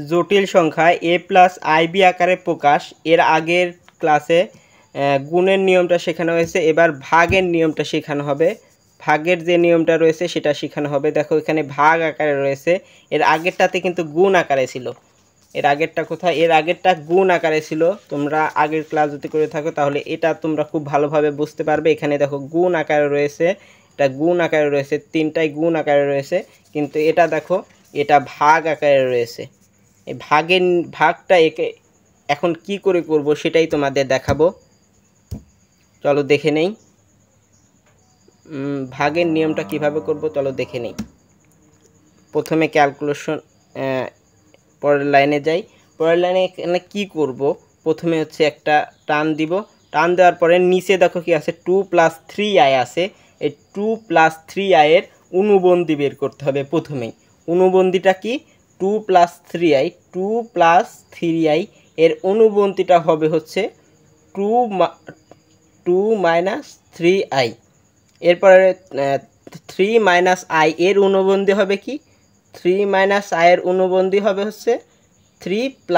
জটিল সংখ্যা a plus ib আকারে প্রকাশ। এর আগের ক্লাসে গুণের নিয়মটা শেখানো হয়েছে, এবার ভাগের নিয়মটা শেখানো হবে। ভাগের যে নিয়মটা রয়েছে সেটা শেখানো হবে। দেখো এখানে ভাগ আকারে রয়েছে, এর আগেরটাতে কিন্তু গুণ আকারে ছিল। এর আগেরটা কোথায়? এর আগেরটা গুণ আকারে ছিল। তোমরা আগের ক্লাস যদি করে থাকো তাহলে এটা তোমরা খুব ভালোভাবে বুঝতে পারবে। এখানে দেখো গুণ আকারে রয়েছে, এটা গুণ আকারে রয়েছে, তিনটাই গুণ আকারে রয়েছে, কিন্তু এটা দেখো এটা ভাগ আকারে রয়েছে। এই ভাগটা এখন কি করে করব সেটাই তোমাদের দেখাবো। চলো দেখে নেই ভাগের নিয়মটা কিভাবে করব, চলো দেখে নেই। প্রথমে ক্যালকুলেশন পরের লাইনে যাই। পরের লাইনে এখানে কী করব, প্রথমে হচ্ছে একটা টান দিব। টান দেওয়ার পরে নিচে দেখো কি আছে, 2 + 3i আছে। এই 2 + 3i এর অনুবন্ধী বের করতে হবে প্রথমেই। অনুবন্ধীটা কি? 2 + 3i, 2 + 3i এর অনুবন্ধীটা হবে হচ্ছে 2 - 3i। এরপরে 3 - i এর অনুবন্ধী হবে কি? 3 - i এর অনুবন্ধী হবে হচ্ছে 3 +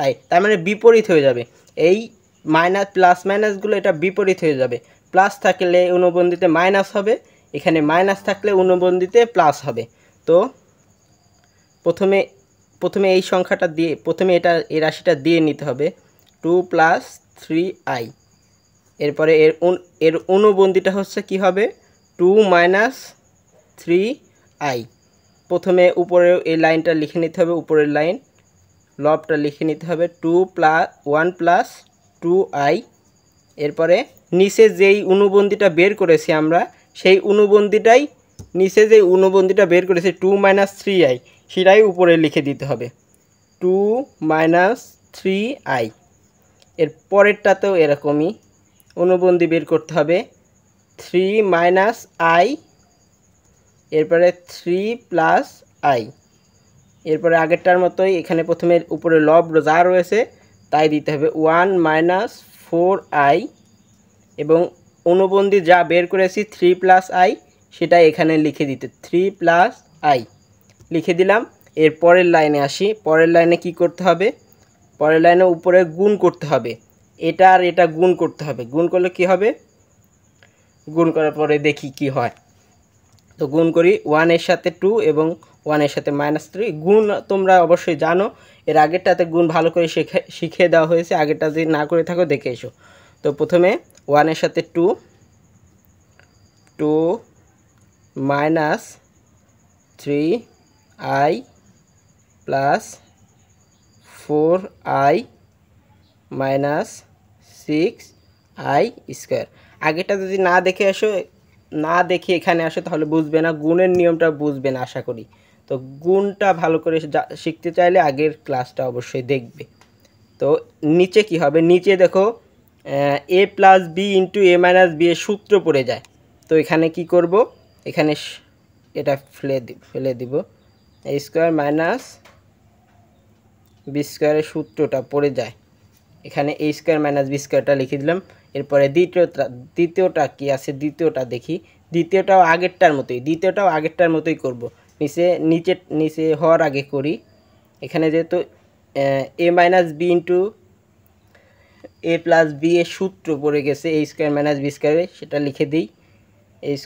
i, তার মানে বিপরীত হয়ে যাবে। এই প্লাস মাইনাসগুলো এটা বিপরীত হয়ে যাবে। প্লাস থাকলে অনুবন্ধীতে মাইনাস হবে, এখানে মাইনাস থাকলে অনুবন্ধীতে প্লাস হবে। তো প্রথমে এই সংখ্যাটা দিয়ে, প্রথমে এই রাশিটা দিয়ে নিতে হবে 2 + 3i। এরপরে এর অনুবন্ধীটা হচ্ছে কি হবে? 2 - 3i। প্রথমে উপরে এই লাইনটা লিখে নিতে হবে, উপরের লাইন লবটা লিখে নিতে হবে 1 + 2i। এরপরে নিচে যেই অনুবন্ধীটা বের করেছি আমরা, সেই অনুবন্ধীটাই নিচে যে অনুবন্ধীটা বের করেছি 2 - 3i সেটাই উপরে লিখে দিতে হবে 2 - 3i। এর পরেরটাতেও এরকমই অনুবন্ধী বের করতে হবে 3 - i, এরপরে 3 + i। এরপরে আগেরটার মতোই এখানে প্রথমে উপরে লব যা রয়েছে তাই দিতে হবে 1 - 4i, এবং অনুবন্ধী যা বের করেছি 3 + i সেটা এখানে লিখে দিতে 3 + i লিখে দিলাম। এর পরের লাইনে আসি। পরের লাইনে কি করতে হবে? পরের লাইনে উপরে গুণ করতে হবে, এটা আর এটা গুণ করতে হবে। গুণ করলে কি হবে? গুণ করার পরে দেখি কি হয়। তো গুণ করি 1 এর সাথে 2 এবং 1 এর সাথে -3। গুণ তোমরা অবশ্যই জানো, এর আগেরটাতে গুণ ভালো করে শিখিয়ে দেওয়া হয়েছে, আগেরটা যদি না করে থাকো দেখে এসো। তো প্রথমে 1 এর সাথে 2 -3i + 4i - 6i²। আগেরটা যদি না দেখে এখানে আসো তাহলে বুঝবে না, গুণের নিয়মটা বুঝবে না আশা করি। তো গুণটা ভালো করে শিখতে চাইলে আগের ক্লাসটা অবশ্যই দেখবে। তো নিচে কি হবে? নিচে দেখো a + b × a - b এর সূত্র পড়ে যায়। তো এখানে কি করব? এখানে এটা ফেলে দিব, a² - b² এর সূত্রটা পড়ে যায়। এখানে a² - b²টা লিখে দিলাম। এরপরে দ্বিতীয়টা কি আছে? দ্বিতীয়টা দেখি। দ্বিতীয়টাও আগেরটার মতোই করব। নিচে হওয়ার আগে করি। এখানে যেহেতু a - b × a + b এর সূত্র পড়ে গেছে a² - b², সেটা লিখে দিই a² -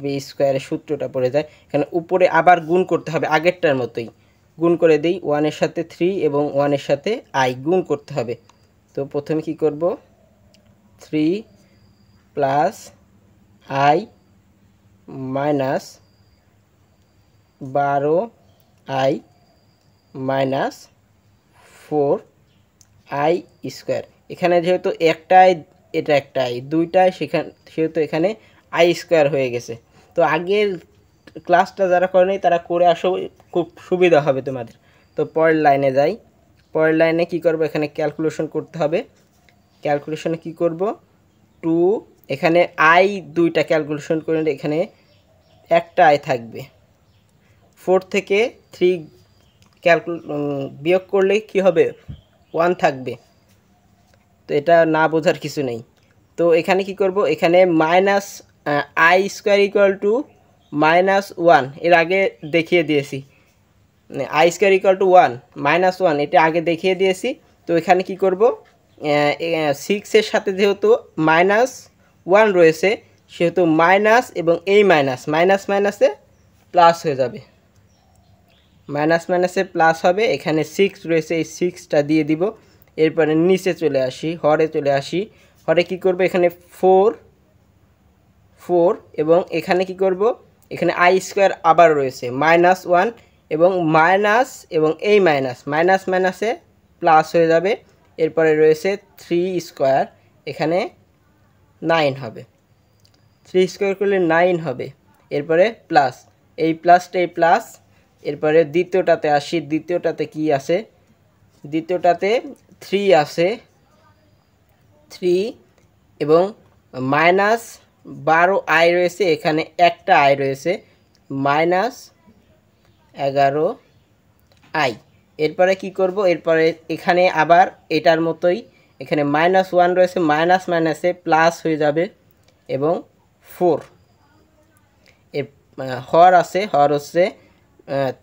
b² এর সূত্রটা পড়ে যায়। এখানে উপরে আবার গুণ করতে হবে আগেরটার মতোই। গুণ করে দিই 1 এর সাথে 3 এবং 1 এর সাথে i গুণ করতে হবে। তো প্রথমে কি করব? 3 + i - 12i - 4i²। এখানে যেহেতু একটাই, এটা একটাই, দুইটাই, সেহেতু এখানে i² হয়ে গেছে। তো আগের ক্লাসটা যারা করেনি তারা করে আসো, খুব সুবিধা হবে তোমাদের। তো পরের লাইনে যাই। পরের লাইনে কি করব? এখানে ক্যালকুলেশন করতে হবে। ক্যালকুলেশনে কি করব? 2, এখানে i দুইটা ক্যালকুলেশন করে, এখানে একটা i থাকবে। 4 থেকে 3 বিয়োগ করলে কি হবে? 1 থাকবে। তো এটা না বোঝার কিছু নেই। তো এখানে কি করব? এখানে -i² = -1 এর আগে দেখিয়ে দিয়েছি। আই স্কোয়ার ইকুয়াল টু 1 -1 এটা আগে দেখিয়ে দিয়েছি। তো এখানে কি করব, 6-এর সাথে যেহেতু -1 রয়েছে সেহেতু মাইনাস এবং এই মাইনাসে প্লাস হয়ে যাবে, মাইনাসে প্লাস হবে। এখানে 6 রয়েছে, এই 6টা দিয়ে দিব। এরপরে নিচে চলে আসি, হরে চলে আসি। হরে কি করব, এখানে 4 এবং এখানে কি করব, এখানে আই স্কোয়ার আবার রয়েছে -1 এবং মাইনাস এবং এই মাইনাসে প্লাস হয়ে যাবে। এরপরে রয়েছে 3 স্কোয়ার, এখানে 9 হবে, 3 স্কোয়ার করলে 9 হবে। এরপরে প্লাস, এই প্লাসটা এই প্লাস। এরপরে দ্বিতীয়টাতে আসি, দ্বিতীয়টাতে কি আছে, দ্বিতীয়টাতে 3 আছে, 3 এবং -12 আই রয়েছে, এখানে একটা আই রয়েছে -11 আই। এরপরে কি করব, এরপরে এখানে আবার এটার মতোই এখানে -1 রয়েছে, মাইনাসে প্লাস হয়ে যাবে এবং 4 এর হর আছে, হর হচ্ছে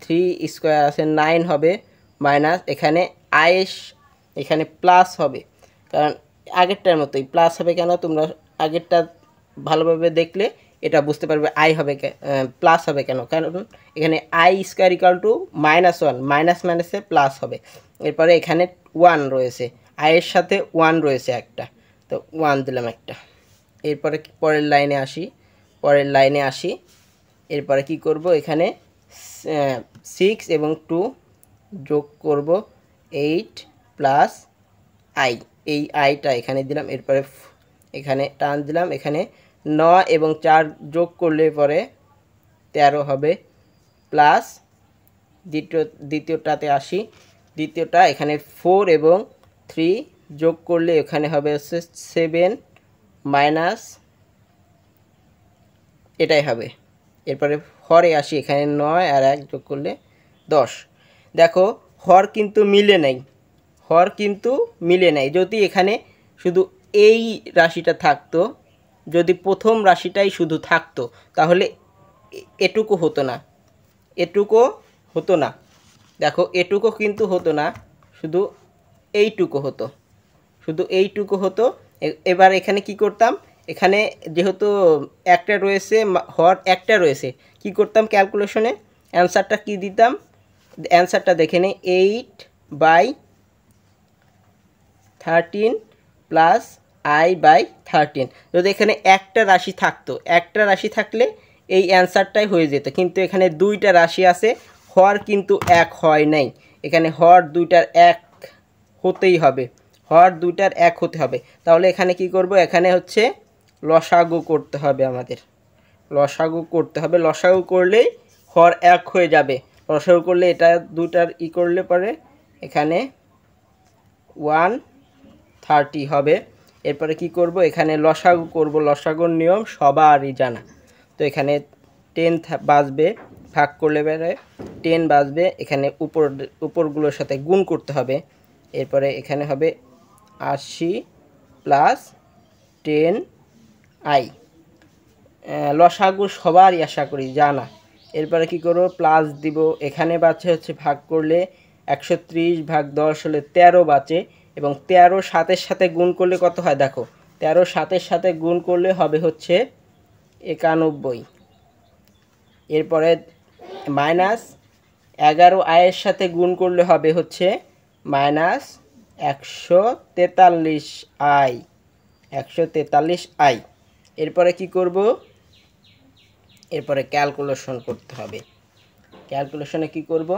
3 স্কোয়ার আছে 9 হবে, মাইনাস এখানে আইস এখানে প্লাস হবে, কারণ আগেরটার মতোই প্লাস হবে। কেন, তোমরা আগেরটা ভালোভাবে দেখলে এটা বুঝতে পারবে আই হবে প্লাস হবে কেন, কারণ এখানে আই স্কোয়ার ইকুয়াল টু -1 মাইনাসে প্লাস হবে। এরপরে এখানে 1 রয়েছে, আইয়ের সাথে 1 রয়েছে একটা, তো 1 দিলাম একটা। এরপরে পরের লাইনে আসি, এরপরে কি করব, এখানে 6 এবং 2 যোগ করব 8 প্লাস আই, এই আইটা এখানে দিলাম। এরপরে এখানে টান দিলাম, এখানে 9 এবং 4 যোগ করলে পরে 13 হবে, প্লাস দ্বিতীয়টাতে আসি, দ্বিতীয়টা এখানে 4 এবং 3 যোগ করলে এখানে হবে হচ্ছে 7 মাইনাস এটাই হবে। এরপরে হরে আসি, এখানে 9 আর 1 যোগ করলে 10। দেখো হর কিন্তু মিলে নাই, যদি এখানে শুধু এই রাশিটা থাকতো, যদি প্রথম রাশিটাই শুধু থাকতো তাহলে এটুকু হতো না, দেখো এটুকু কিন্তু হতো না, শুধু এইটুকু হতো। এবার এখানে কি করতাম, এখানে যেহেতু একটা রয়েছে, হর একটা রয়েছে, কি করতাম ক্যালকুলেশনে, অ্যান্সারটা কি দিতাম, অ্যান্সারটা দেখে নেই, 8/13 প্লাস i/13। যদি এখানে একটা রাশি থাকলে এই অ্যান্সারটাই হয়ে যেত, কিন্তু এখানে দুইটা রাশি আছে, হর কিন্তু এক হয় নাই, এখানে হর দুইটার এক হতেই হবে, তাহলে এখানে কি করব, এখানে হচ্ছে লসাগু করতে হবে আমাদের, লসাগু করলেই হর এক হয়ে যাবে। লসাগু করলে এটা দুটার করলে পরে এখানে 130 হবে। এরপরে কি করব, এখানে লসাগু করব, লসাগুর নিয়ম সবারই জানা। তো এখানে 10 বাজবে, ভাগ করলে পরে 10 বাজবে, এখানে উপরগুলোর সাথে গুণ করতে হবে। এরপরে এখানে হবে 80 প্লাস 10i, লসাগু সবারই আশা করি জানা। এরপরে কি করব, প্লাস দিব, এখানে বাঁচে হচ্ছে ভাগ করলে 130 ভাগ 10 হলে 13 বাঁচে, এবং 13 7-এর সাথে গুণ করলে কত হয়, দেখো 13 7-এর সাথে গুণ করলে হবে হচ্ছে 91। এরপরে -11 আয়ের সাথে গুণ করলে হবে হচ্ছে -143i। এরপরে কি করব, এরপরে ক্যালকুলেশন করতে হবে। ক্যালকুলেশনে কি করব,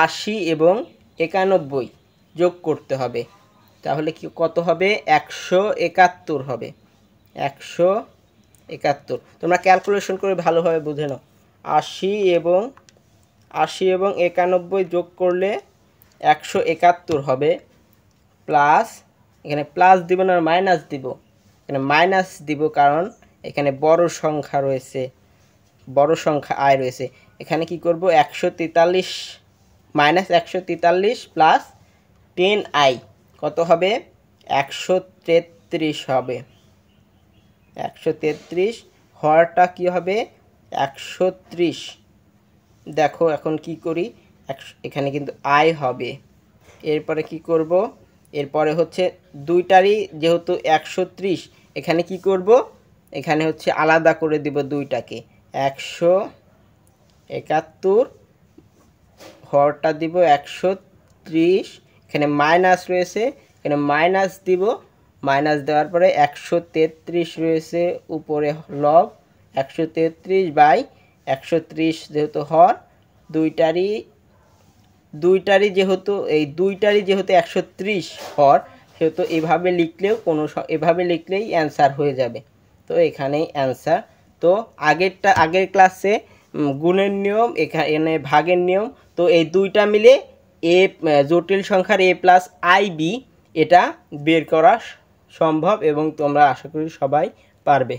80 এবং 91 যোগ করতে হবে, তাহলে কি কত হবে, 171 হবে, 171। তোমরা ক্যালকুলেশন করে ভালোভাবে বুঝে নাও, 80 এবং 91 যোগ করলে 171 হবে, প্লাস এখানে প্লাস দিব না মাইনাস দিব, এখানে মাইনাস দিব, কারণ এখানে বড় সংখ্যা আয় রয়েছে। এখানে কি করব, 143 মাইনাস 143 প্লাস 10i কত হবে, 133 হবে, 133। হরটা কি হবে, 130। দেখো এখন কি করি, এখানে কিন্তু আই হবে। এরপরে কি করব, এরপরে হচ্ছে দুইটারই যেহেতু 130, এখানে কি করব, এখানে হচ্ছে আলাদা করে দিব দুইটাকে। 171 হরটা দিব 130, এখানে মাইনাস রয়েছে, এখানে মাইনাস দিব, মাইনাস দেওয়ার পরে 133 রয়েছে উপরে লব, 133/130 যেহেতু হর, দুইটারই যেহেতু 130 হর, সেহেতু এভাবে লিখলেও এভাবে লিখলেই অ্যান্সার হয়ে যাবে। তো এখানেই অ্যান্সার। তো আগের ক্লাসে গুণের নিয়ম, এখানে ভাগের নিয়ম, তো এই দুইটা মিলে জটিল সংখ্যার a+ib এটা বের করা সম্ভব এবং তোমরা আশা করি সবাই পারবে।